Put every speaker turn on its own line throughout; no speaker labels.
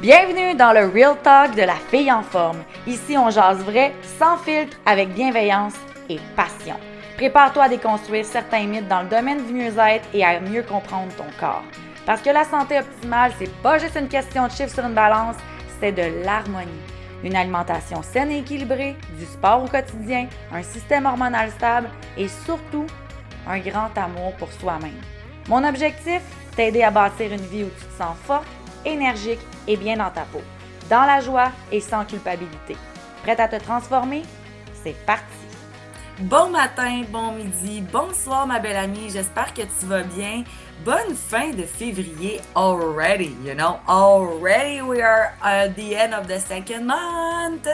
Bienvenue dans le Real Talk de la fille en forme. Ici, on jase vrai, sans filtre, avec bienveillance et passion. Prépare-toi à déconstruire certains mythes dans le domaine du mieux-être et à mieux comprendre ton corps. Parce que la santé optimale, c'est pas juste une question de chiffres sur une balance, c'est de l'harmonie. Une alimentation saine et équilibrée, du sport au quotidien, un système hormonal stable et surtout, un grand amour pour soi-même. Mon objectif, t'aider à bâtir une vie où tu te sens forte, énergique et bien dans ta peau, dans la joie et sans culpabilité. Prête à te transformer? C'est parti! Bon matin, bon midi, bonsoir ma belle amie, j'espère que tu vas bien. Bonne fin de février already, already we are at the end of the second month.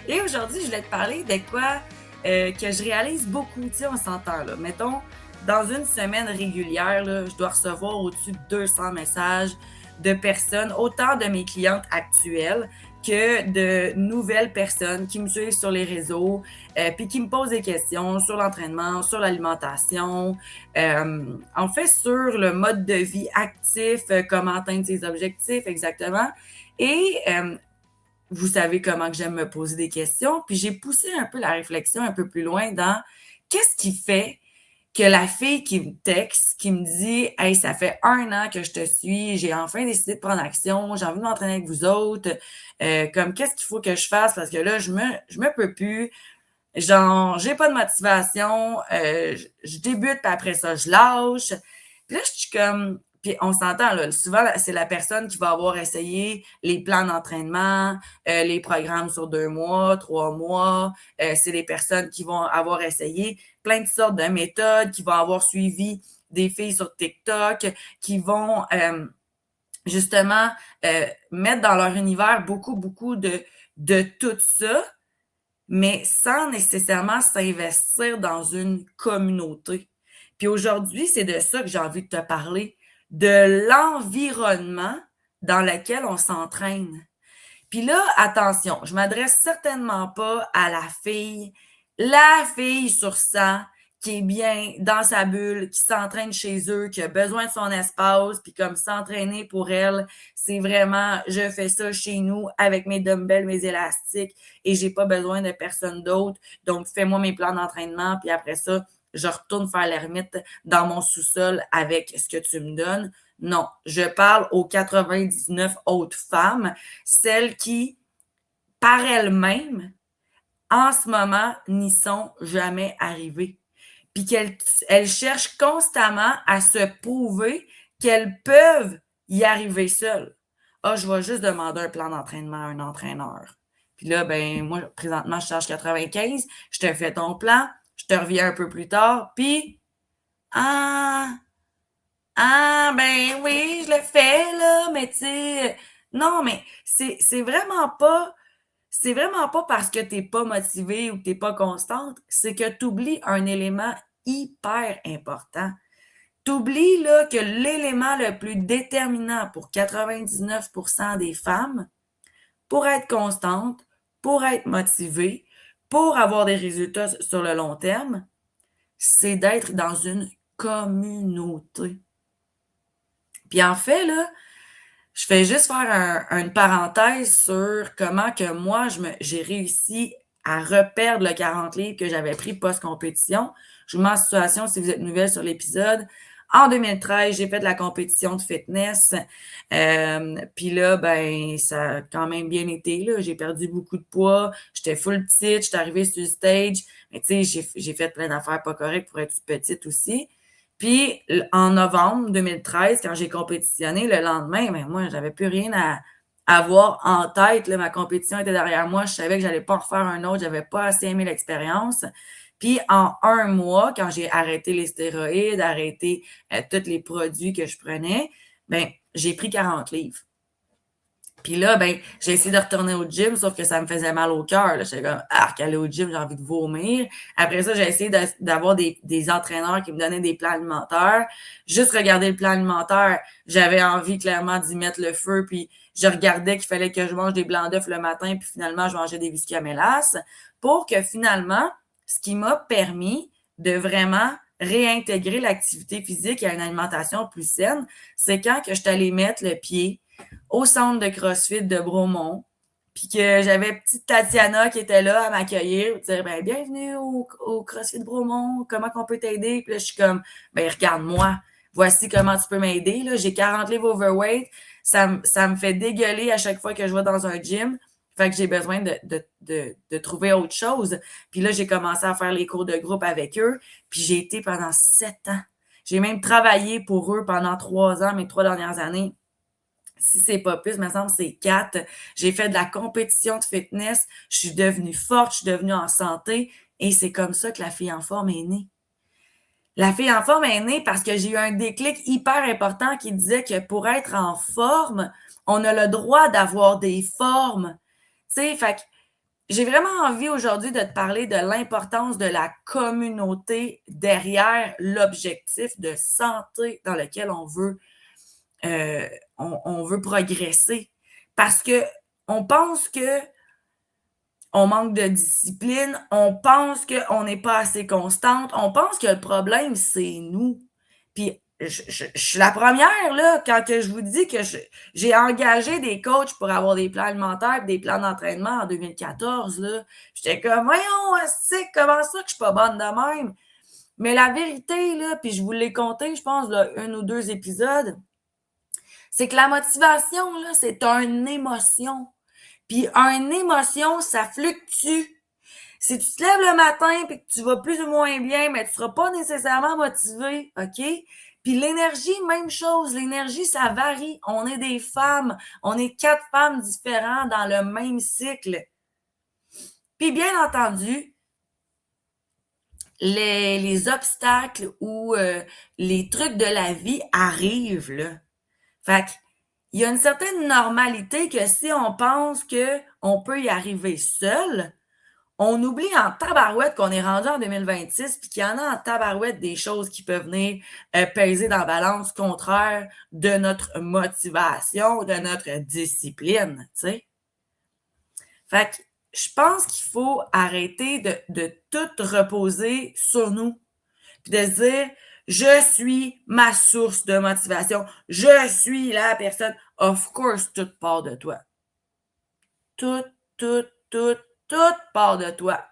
Et aujourd'hui, je voulais te parler de quoi que je réalise beaucoup, tu sais, on s'entend là. Mettons, dans une semaine régulière, là, je dois recevoir au-dessus de 200 messages de personnes, autant de mes clientes actuelles que de nouvelles personnes qui me suivent sur les réseaux, puis qui me posent des questions sur l'entraînement, sur l'alimentation, en fait sur le mode de vie actif, comment atteindre ses objectifs exactement. Et vous savez comment que j'aime me poser des questions, puis j'ai poussé un peu la réflexion un peu plus loin dans qu'est-ce qui fait que la fille qui me texte, qui me dit « Hey, ça fait 1 an que je te suis, j'ai enfin décidé de prendre action, j'ai envie de m'entraîner avec vous autres, comme qu'est-ce qu'il faut que je fasse parce que là, je me peux plus, genre, j'ai pas de motivation, je débute, puis après ça, je lâche. » Puis là, je suis comme... Puis on s'entend, là, souvent, c'est la personne qui va avoir essayé les plans d'entraînement, les programmes sur 2 mois, 3 mois. C'est les personnes qui vont avoir essayé plein de sortes de méthodes, qui vont avoir suivi des filles sur TikTok, qui vont justement mettre dans leur univers beaucoup de tout ça, mais sans nécessairement s'investir dans une communauté. Puis aujourd'hui, c'est de ça que j'ai envie de te parler, de l'environnement dans lequel on s'entraîne. Puis là, attention, je m'adresse certainement pas à la fille sur 100 qui est bien dans sa bulle, qui s'entraîne chez eux, qui a besoin de son espace, puis comme s'entraîner pour elle, c'est vraiment, je fais ça chez nous avec mes dumbbells, mes élastiques, et j'ai pas besoin de personne d'autre. Donc, fais-moi mes plans d'entraînement, puis après ça, je retourne faire l'ermite dans mon sous-sol avec ce que tu me donnes. Non, je parle aux 99 autres femmes, celles qui, par elles-mêmes, en ce moment, n'y sont jamais arrivées. Puis qu'elles cherchent constamment à se prouver qu'elles peuvent y arriver seules. Ah, je vais juste demander un plan d'entraînement à un entraîneur. Puis là, ben moi, présentement, je charge 95, je te fais ton plan, je te reviens un peu plus tard, puis ah, ben oui, je le fais, là, mais tu sais, non, mais c'est vraiment pas parce que t'es pas motivée ou que t'es pas constante, c'est que tu oublies un élément hyper important. Tu oublies, là, que l'élément le plus déterminant pour 99% des femmes, pour être constante, pour être motivée, pour avoir des résultats sur le long terme, c'est d'être dans une communauté. Puis en fait, là, je fais juste faire une parenthèse sur comment que moi, j'ai réussi à reperdre le 40 livres que j'avais pris post-compétition. Je vous mets en situation si vous êtes nouvelle sur l'épisode. En 2013, j'ai fait de la compétition de fitness. Puis là, ben, ça a quand même bien été, là. J'ai perdu beaucoup de poids. J'étais full petite. J'étais arrivée sur le stage. Mais tu sais, j'ai fait plein d'affaires pas correctes pour être petite aussi. Puis en novembre 2013, quand j'ai compétitionné, le lendemain, ben moi, j'avais plus rien à avoir en tête. Là, ma compétition était derrière moi. Je savais que j'allais pas en refaire un autre. J'avais pas assez aimé l'expérience. Puis en 1 mois, quand j'ai arrêté les stéroïdes, arrêté tous les produits que je prenais, ben j'ai pris 40 livres. Puis là, ben, j'ai essayé de retourner au gym, sauf que ça me faisait mal au cœur. J'étais comme, aller au gym, j'ai envie de vomir. Après ça, j'ai essayé d'avoir des entraîneurs qui me donnaient des plans alimentaires. Juste regarder le plan alimentaire, j'avais envie clairement d'y mettre le feu. Puis je regardais qu'il fallait que je mange des blancs d'œufs le matin, puis finalement, je mangeais des biscuits à mélasse. Pour que finalement, ce qui m'a permis de vraiment réintégrer l'activité physique et une alimentation plus saine, c'est quand que je suis allée mettre le pied
au centre de CrossFit de Bromont, puis que j'avais petite Tatiana qui était là à m'accueillir, dire ben, bienvenue au CrossFit Bromont, comment qu'on peut t'aider? Puis là, je suis comme, ben regarde-moi, voici comment tu peux m'aider. Là, j'ai 40 livres overweight, ça me fait dégueuler à chaque fois que je vais dans un gym. Fait que j'ai besoin de trouver autre chose. Puis là, j'ai commencé à faire les cours de groupe avec eux. Puis j'ai été pendant 7 ans. J'ai même travaillé pour eux pendant 3 ans, mes 3 dernières années. Si c'est pas plus, il me semble que c'est 4. J'ai fait de la compétition de fitness. Je suis devenue forte, je suis devenue en santé. Et c'est comme ça que la fille en forme est née. La fille en forme est née parce que j'ai eu un déclic hyper important qui disait que pour être en forme, on a le droit d'avoir des formes. Tu sais, fait que j'ai vraiment envie aujourd'hui de te parler de l'importance de la communauté derrière l'objectif de santé dans lequel on veut progresser. Parce que on pense que on manque de discipline, on pense qu'on n'est pas assez constante, on pense que le problème, c'est nous. Puis je suis la première, là, quand que je vous dis que j'ai engagé des coachs pour avoir des plans alimentaires, des plans d'entraînement en 2014, là. J'étais comme, voyons, c'est comment ça que je suis pas bonne de même? Mais la vérité, là, puis je vous l'ai compté, je pense, là, 1 ou 2 épisodes, c'est que la motivation, là, c'est une émotion. Puis une émotion, ça fluctue. Si tu te lèves le matin et que tu vas plus ou moins bien, mais tu ne seras pas nécessairement motivé, OK? Puis l'énergie, même chose. L'énergie, ça varie. On est des femmes. On est 4 femmes différentes dans le même cycle. Puis bien entendu, les obstacles ou les trucs de la vie arrivent, là. Fait qu'il y a une certaine normalité que si on pense qu'on peut y arriver seul, on oublie en tabarouette qu'on est rendu en 2026 puis qu'il y en a en tabarouette des choses qui peuvent venir peser dans la balance contraire de notre motivation, de notre discipline, tu sais. Fait que je pense qu'il faut arrêter de tout reposer sur nous puis de se dire je suis ma source de motivation, je suis la personne. Of course, tout part de toi. Tout part de toi.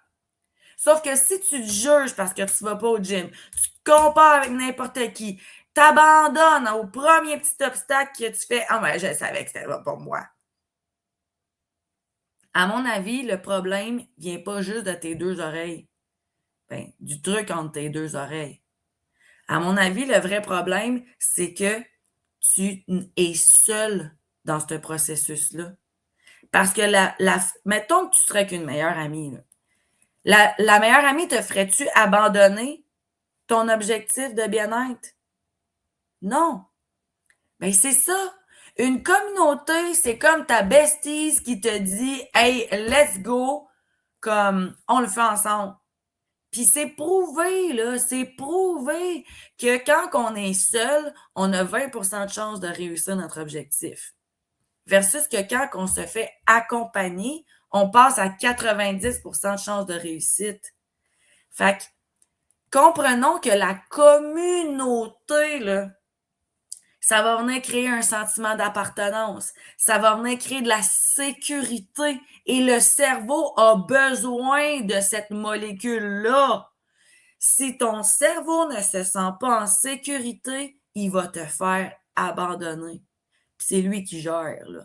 Sauf que si tu te juges parce que tu vas pas au gym, tu te compares avec n'importe qui, t'abandonnes au premier petit obstacle que tu fais, ah ouais, je savais que c'était pas pour moi. À mon avis, le problème vient pas juste de tes 2 oreilles. Ben, du truc entre tes 2 oreilles. À mon avis, le vrai problème, c'est que tu es seul dans ce processus-là. Parce que mettons que tu serais qu'une meilleure amie. Là. La meilleure amie te ferais-tu abandonner ton objectif de bien-être? Non. Ben, c'est ça. Une communauté, c'est comme ta bestie qui te dit « Hey, let's go », comme on le fait ensemble. Puis c'est prouvé, là, c'est prouvé que quand on est seul, on a 20% de chance de réussir notre objectif. Versus que quand on se fait accompagner, on passe à 90% de chance de réussite. Fait que, comprenons que la communauté, là, ça va venir créer un sentiment d'appartenance. Ça va venir créer de la sécurité. Et le cerveau a besoin de cette molécule-là. Si ton cerveau ne se sent pas en sécurité, il va te faire abandonner. Puis c'est lui qui gère, là.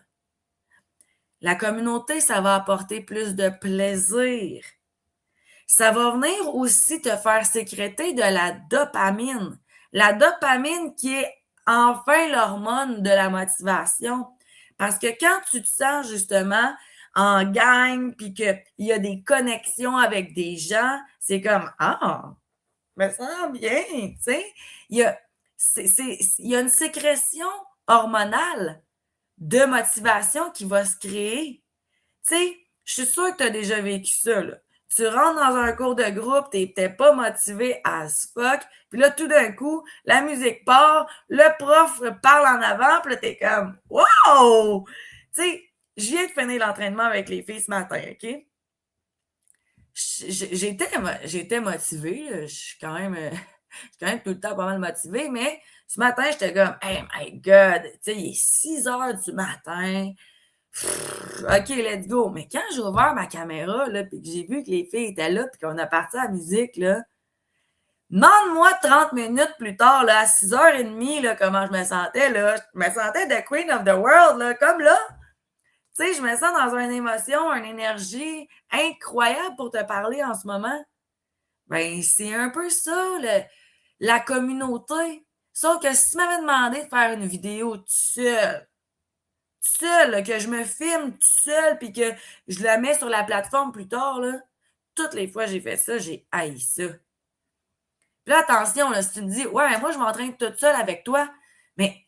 La communauté, ça va apporter plus de plaisir. Ça va venir aussi te faire sécréter de la dopamine. La dopamine qui est enfin l'hormone de la motivation. Parce que quand tu te sens justement en gang, puis qu'il y a des connexions avec des gens, c'est comme « Ah, je me sens bien! » Tu sais, il y a une sécrétion hormonale de motivation qui va se créer. Tu sais, je suis sûre que tu as déjà vécu ça, là. Tu rentres dans un cours de groupe, t'es pas motivé as fuck, puis là, tout d'un coup, la musique part, le prof parle en avant, puis là, t'es comme « Wow! » Tu sais, je viens de finir l'entraînement avec les filles ce matin, OK? J'étais motivée, je suis quand même tout le temps pas mal motivée, mais Ce matin, j'étais comme, hey my God, tu sais, il est 6 heures du matin. OK, let's go. Mais quand j'ai ouvert ma caméra, là, puis que j'ai vu que les filles étaient là, puis qu'on a parti à la musique, là, demande-moi 30 minutes plus tard, là, à 6h30, là, comment je me sentais, là. Je me sentais the queen of the world, là, comme là. Tu sais, je me sens dans une émotion, une énergie incroyable pour te parler en ce moment. Ben, c'est un peu ça, la communauté. Sauf que si tu m'avais demandé de faire une vidéo tout seul, là, que je me filme tout seul, puis que je la mets sur la plateforme plus tard, là, toutes les fois que j'ai fait ça, j'ai haï ça. Puis là, attention, là, si tu me dis, ouais, mais moi, je m'entraîne toute seule avec toi, mais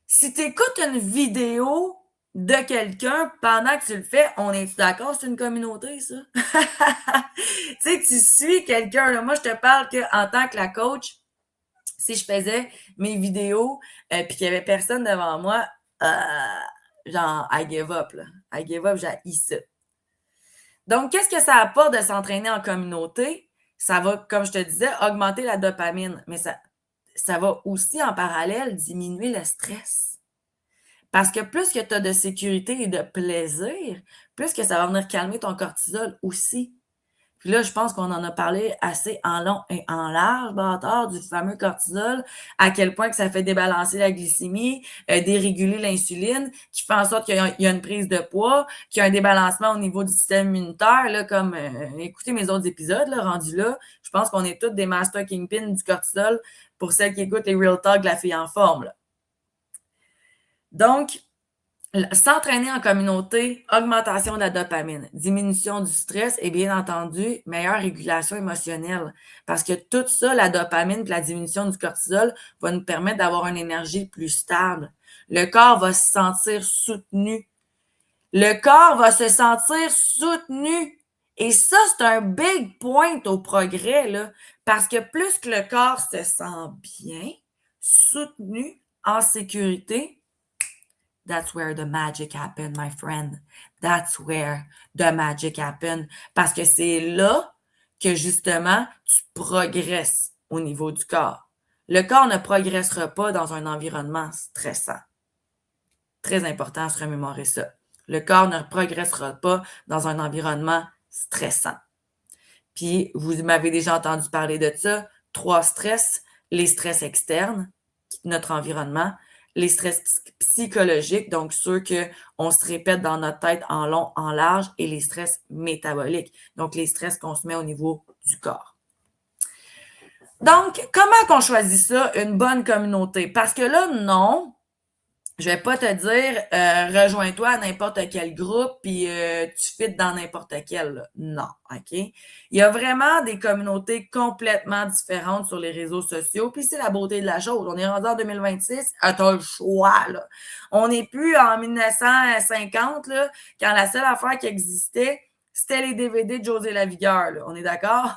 si tu écoutes une vidéo de quelqu'un pendant que tu le fais, on est d'accord, c'est une communauté, ça? Tu sais, tu suis quelqu'un, là. Moi, je te parle qu'en tant que la coach, si je faisais mes vidéos, puis qu'il y avait personne devant moi, genre, I give up, là. I give up, j'haïs ça. Donc, qu'est-ce que ça apporte de s'entraîner en communauté? Ça va, comme je te disais, augmenter la dopamine, mais ça va aussi, en parallèle, diminuer le stress. Parce que plus que tu as de sécurité et de plaisir, plus que ça va venir calmer ton cortisol aussi. Puis là, je pense qu'on en a parlé assez en long et en large, bâtard, du fameux cortisol, à quel point que ça fait débalancer la glycémie, déréguler l'insuline, qui fait en sorte qu'il y a une prise de poids, qu'il y a un débalancement au niveau du système immunitaire, là, comme écoutez mes autres épisodes, là, rendus là. Je pense qu'on est tous des master kingpins du cortisol pour celles qui écoutent les Real Talk de la fille en forme, là. Donc, s'entraîner en communauté, augmentation de la dopamine, diminution du stress et bien entendu, meilleure régulation émotionnelle. Parce que tout ça, la dopamine et la diminution du cortisol, va nous permettre d'avoir une énergie plus stable. Le corps va se sentir soutenu. Le corps va se sentir soutenu. Et ça, c'est un big point au progrès, là, parce que plus que le corps se sent bien, soutenu, en sécurité, that's where the magic happened, my friend. That's where the magic happened. Parce que c'est là que, justement, tu progresses au niveau du corps. Le corps ne progressera pas dans un environnement stressant. Très important à se remémorer ça. Le corps ne progressera pas dans un environnement stressant. Puis, vous m'avez déjà entendu parler de ça. 3 stress. Les stress externes, notre environnement. Les stress psychologiques, donc ceux qu'on se répète dans notre tête en long, en large, et les stress métaboliques, donc les stress qu'on se met au niveau du corps. Donc, comment qu'on choisit ça, une bonne communauté? Parce que là, non, je vais pas te dire rejoins-toi à n'importe quel groupe puis tu fites dans n'importe quel. Là. Non, OK? Il y a vraiment des communautés complètement différentes sur les réseaux sociaux, puis c'est la beauté de la chose. On est rendu en 2026, t'as le choix, là. On n'est plus en 1950, là, quand la seule affaire qui existait, c'était les DVD de José Lavigueur, là. On est d'accord?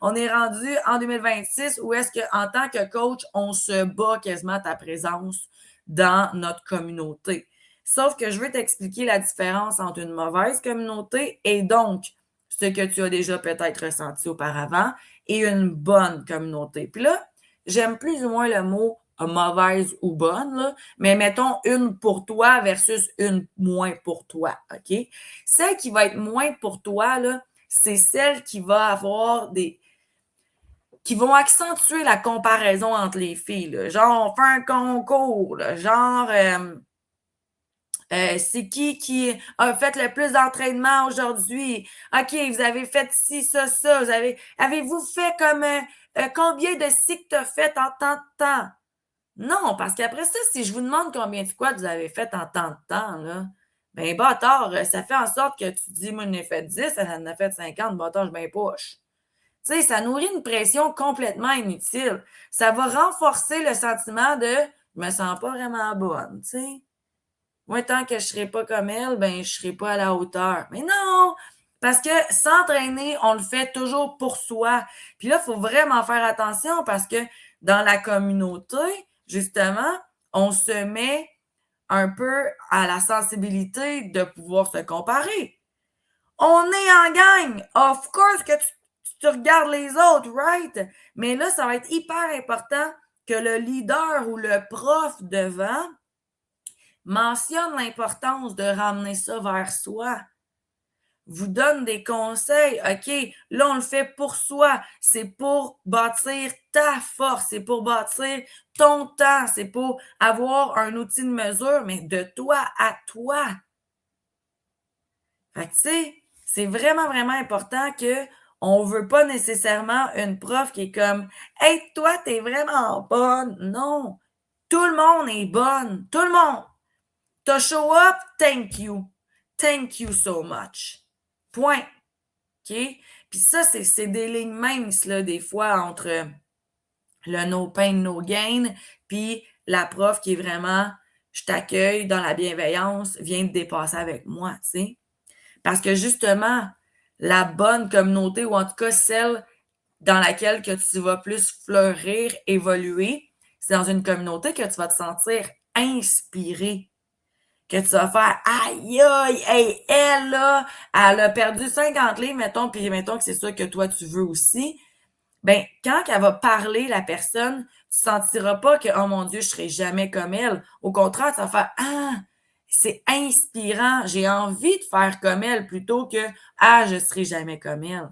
On est rendu en 2026 où est-ce qu'en tant que coach, on se bat quasiment à ta présence dans notre communauté. Sauf que je veux t'expliquer la différence entre une mauvaise communauté et donc ce que tu as déjà peut-être ressenti auparavant et une bonne communauté. Puis là, j'aime plus ou moins le mot mauvaise ou bonne, là, mais mettons une pour toi versus une moins pour toi, OK? Celle qui va être moins pour toi, là, c'est celle qui va avoir qui vont accentuer la comparaison entre les filles. Là. Genre, on fait un concours. Là. Genre, c'est qui a fait le plus d'entraînement aujourd'hui? OK, vous avez fait ci, ça. Avez-vous fait comme combien de cycles tu as fait en tant de temps? Non, parce qu'après ça, si je vous demande combien de squats vous avez fait en tant de temps, là, ben bâtard, ça fait en sorte que tu dis, moi, j'en ai fait 10, elle en a fait 50, bâtard, je bien poche. Tu sais, ça nourrit une pression complètement inutile. Ça va renforcer le sentiment de « je me sens pas vraiment bonne », tu sais. Moi, tant que je serai pas comme elle, ben je serai pas à la hauteur. Mais non! Parce que s'entraîner, on le fait toujours pour soi. Puis là, il faut vraiment faire attention parce que dans la communauté, justement, on se met un peu à la sensibilité de pouvoir se comparer. On est en gang! Of course que tu regardes les autres, right? Mais là, ça va être hyper important que le leader ou le prof devant mentionne l'importance de ramener ça vers soi, vous donne des conseils. OK, là, on le fait pour soi. C'est pour bâtir ta force, c'est pour bâtir ton temps, c'est pour avoir un outil de mesure, mais de toi à toi. Fait que, tu sais, c'est vraiment, vraiment important que on veut pas nécessairement une prof qui est comme Hey, toi, t'es vraiment bonne. Non, tout le monde est bonne. Tout le monde. T'as show up, thank you. Thank you so much. Point. OK? Puis ça, c'est des lignes minces, là, des fois, entre le no pain, no gain, puis la prof qui est vraiment je t'accueille dans la bienveillance, viens te dépasser avec moi, tu sais. Parce que justement, la bonne communauté, ou en tout cas celle dans laquelle que tu vas plus fleurir, évoluer, c'est dans une communauté que tu vas te sentir inspiré, que tu vas faire aïe aïe, hey, elle là, elle a perdu 50 livres, mettons, puis mettons que c'est ça que toi tu veux aussi. Ben, quand elle va parler, la personne, tu sentiras pas que oh mon Dieu, je serai jamais comme elle. Au contraire, tu vas faire ah, c'est inspirant, j'ai envie de faire comme elle plutôt que ah, je serai jamais comme elle.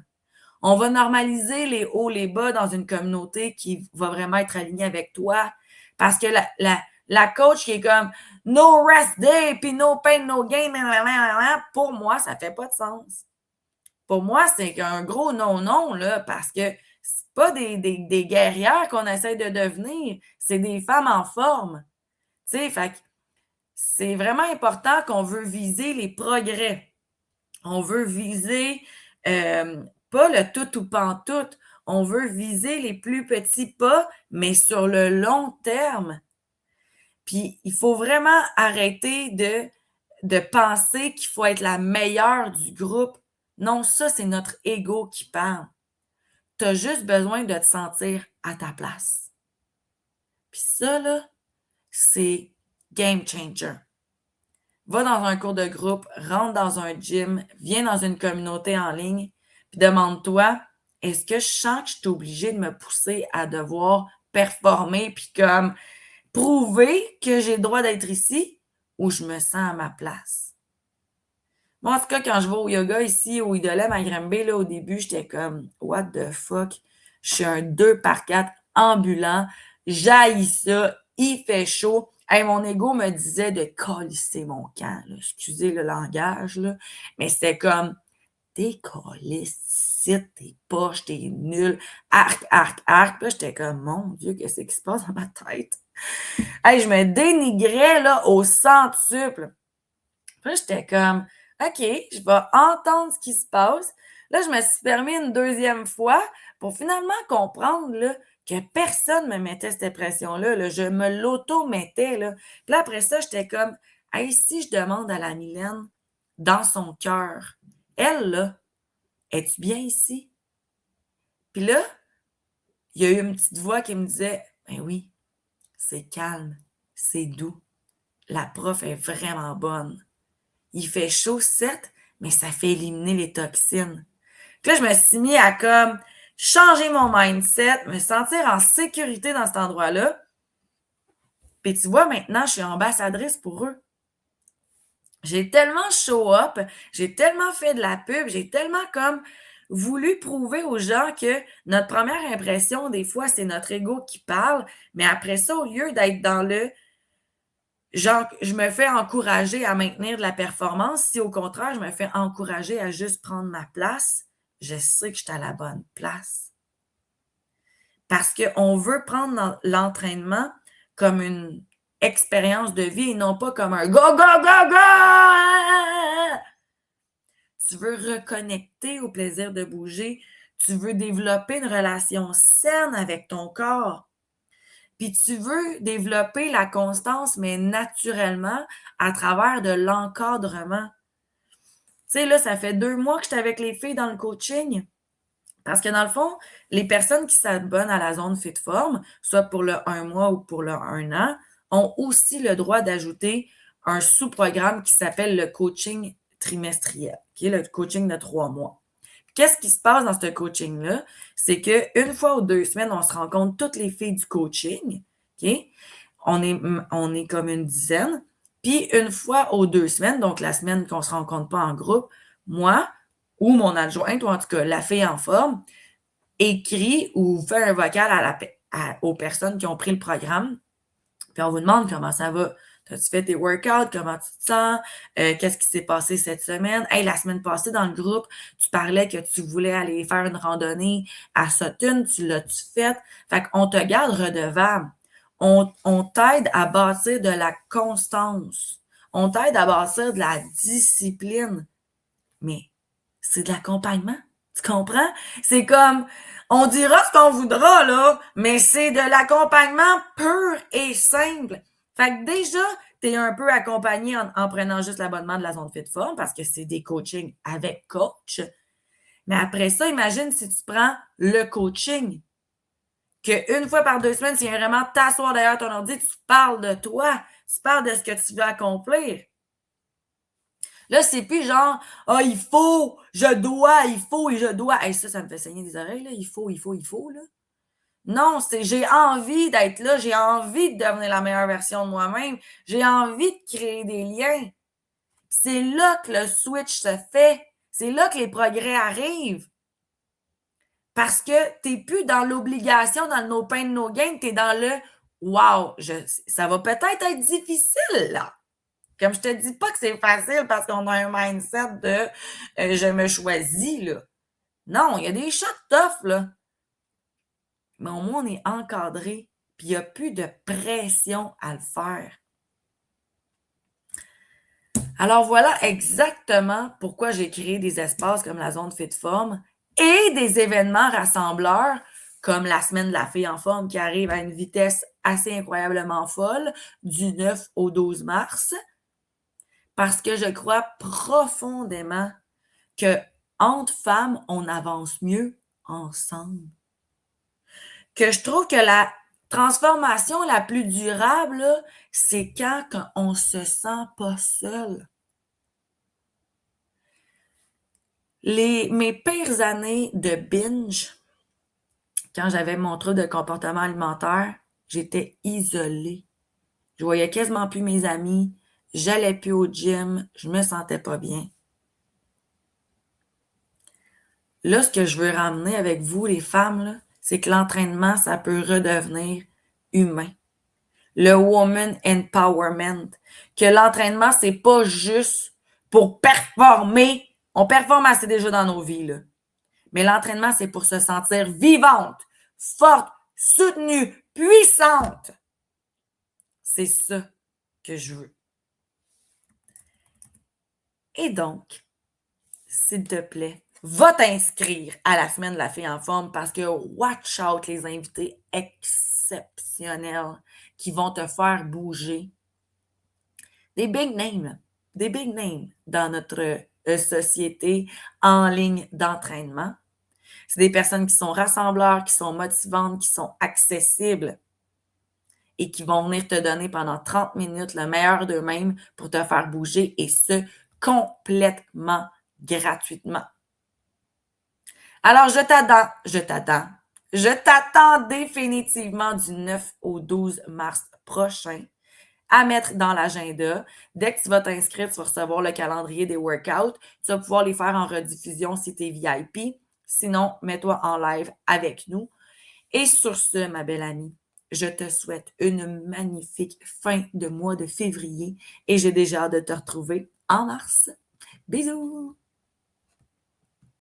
On va normaliser les hauts, les bas dans une communauté qui va vraiment être alignée avec toi. Parce que la coach qui est comme no rest day, puis no pain, no gain, pour moi, ça fait pas de sens. Pour moi, c'est un gros non-non, là, parce que c'est pas des guerrières qu'on essaie de devenir, c'est des femmes en forme. Tu sais, fait que c'est vraiment important qu'on veut viser les progrès. On veut viser pas le tout ou pantoute. On veut viser les plus petits pas, mais sur le long terme. Puis, il faut vraiment arrêter de penser qu'il faut être la meilleure du groupe. Non, ça, c'est notre ego qui parle. Tu as juste besoin de te sentir à ta place. Puis ça, là, c'est game changer. Va dans un cours de groupe, rentre dans un gym, viens dans une communauté en ligne, puis demande-toi, est-ce que je sens que je suis obligée de me pousser à devoir performer, puis comme prouver que j'ai le droit d'être ici, ou je me sens à ma place? Moi, en tout cas, quand je vais au yoga ici, au Idolem à Granby, là, au début, j'étais comme, what the fuck? Je suis un 2x4 ambulant, j'haïs ça, il fait chaud. Hey, mon ego me disait de calisser mon camp, là. Excusez le langage, là. Mais c'était comme, t'es calisse, t'es poche, t'es nul, arc, arc, arc. Puis là, j'étais comme, mon Dieu, qu'est-ce qui se passe dans ma tête? Hey, je me dénigrais, là, au centuple. Puis là, j'étais comme, OK, je vais entendre ce qui se passe. Là, je me suis permis une deuxième fois pour finalement comprendre là, que personne ne me mettait cette pression-là. Là. Je me l'auto-mettais. Là. Puis là, après ça, j'étais comme, hey, si je demande à la Mylène, dans son cœur, elle, là, es-tu bien ici? Puis là, il y a eu une petite voix qui me disait, ben oui, c'est calme, c'est doux. La prof est vraiment bonne. Il fait chaud, certes, mais ça fait éliminer les toxines. Puis là, je me suis mis à comme changer mon mindset, me sentir en sécurité dans cet endroit-là. Puis tu vois, maintenant, je suis ambassadrice pour eux. J'ai tellement show up, j'ai tellement fait de la pub, j'ai tellement comme voulu prouver aux gens que notre première impression, des fois, c'est notre ego qui parle, mais après ça, au lieu d'être dans le genre, je me fais encourager à maintenir de la performance. Si au contraire, je me fais encourager à juste prendre ma place, je sais que je suis à la bonne place. Parce qu'on veut prendre l'entraînement comme une expérience de vie et non pas comme un go, go, go, go! Tu veux reconnecter au plaisir de bouger. Tu veux développer une relation saine avec ton corps. Puis tu veux développer la constance, mais naturellement, à travers de l'encadrement. Tu sais, là, ça fait 2 mois que j'étais avec les filles dans le coaching. Parce que dans le fond, les personnes qui s'abonnent à la zone Fit Form, soit pour le 1 mois ou pour le 1 an, ont aussi le droit d'ajouter un sous-programme qui s'appelle le coaching trimestriel, qui est le coaching de 3 mois. qu'est-ce qui se passe dans ce coaching-là? C'est qu'une fois ou 2 semaines, on se rencontre toutes les filles du coaching, OK? On est comme une dizaine. Puis une fois aux 2 semaines, donc la semaine qu'on ne se rencontre pas en groupe, moi ou mon adjointe, ou en tout cas la fille en forme, écrit ou fait un vocal aux personnes qui ont pris le programme. Puis on vous demande comment ça va. As-tu fait tes workouts? Comment tu te sens? Qu'est-ce qui s'est passé cette semaine? Hey, la semaine passée, dans le groupe, tu parlais que tu voulais aller faire une randonnée à Sutton. Tu l'as-tu faite? Fait qu'on te garde redevable. On t'aide à bâtir de la constance. On t'aide à bâtir de la discipline. Mais c'est de l'accompagnement. Tu comprends? C'est comme, on dira ce qu'on voudra, là, mais c'est de l'accompagnement pur et simple. Fait que déjà, tu es un peu accompagné en prenant juste l'abonnement de la zone Fit Form parce que c'est des coachings avec coach. Mais après ça, imagine si tu prends le coaching, qu'une fois par 2 semaines, tu viens vraiment t'asseoir derrière ton ordi, tu parles de toi, tu parles de ce que tu veux accomplir. Là, c'est plus genre, ah, il faut, je dois, il faut et je dois. Hey, ça me fait saigner des oreilles, là. Il faut, là. Non, c'est j'ai envie d'être là, j'ai envie de devenir la meilleure version de moi-même, j'ai envie de créer des liens. C'est là que le switch se fait. C'est là que les progrès arrivent. Parce que tu n'es plus dans l'obligation, dans le no pain, no gain, tu es dans le wow, ça va peut-être être difficile, là. Comme je te dis pas que c'est facile parce qu'on a un mindset de je me choisis, là. Non, il y a des shots tough, là. Mais au moins, on est encadré, puis il n'y a plus de pression à le faire. Alors voilà exactement pourquoi j'ai créé des espaces comme la zone Fit Form et des événements rassembleurs comme la semaine de la fille en forme qui arrive à une vitesse assez incroyablement folle du 9 au 12 mars. Parce que je crois profondément que entre femmes, on avance mieux ensemble. Que je trouve que la transformation la plus durable, c'est quand on se sent pas seul. Mes pires années de binge, quand j'avais mon trouble de comportement alimentaire, j'étais isolée. Je voyais quasiment plus mes amis, j'allais plus au gym, je me sentais pas bien. Là, ce que je veux ramener avec vous, les femmes, là, c'est que l'entraînement, ça peut redevenir humain. Le woman empowerment. Que l'entraînement, c'est pas juste pour performer. On performe assez déjà dans nos vies, là. Mais l'entraînement, c'est pour se sentir vivante, forte, soutenue, puissante. C'est ça que je veux. Et donc, s'il te plaît, va t'inscrire à la semaine de la fille en forme parce que watch out les invités exceptionnels qui vont te faire bouger. Des big names dans notre société en ligne d'entraînement. C'est des personnes qui sont rassembleurs, qui sont motivantes, qui sont accessibles et qui vont venir te donner pendant 30 minutes le meilleur d'eux-mêmes pour te faire bouger et ce, complètement gratuitement. Alors, je t'attends définitivement du 9 au 12 mars prochain à mettre dans l'agenda. Dès que tu vas t'inscrire, tu vas recevoir le calendrier des workouts. Tu vas pouvoir les faire en rediffusion si tu es VIP. Sinon, mets-toi en live avec nous. Et sur ce, ma belle amie, je te souhaite une magnifique fin de mois de février et j'ai déjà hâte de te retrouver en mars. Bisous!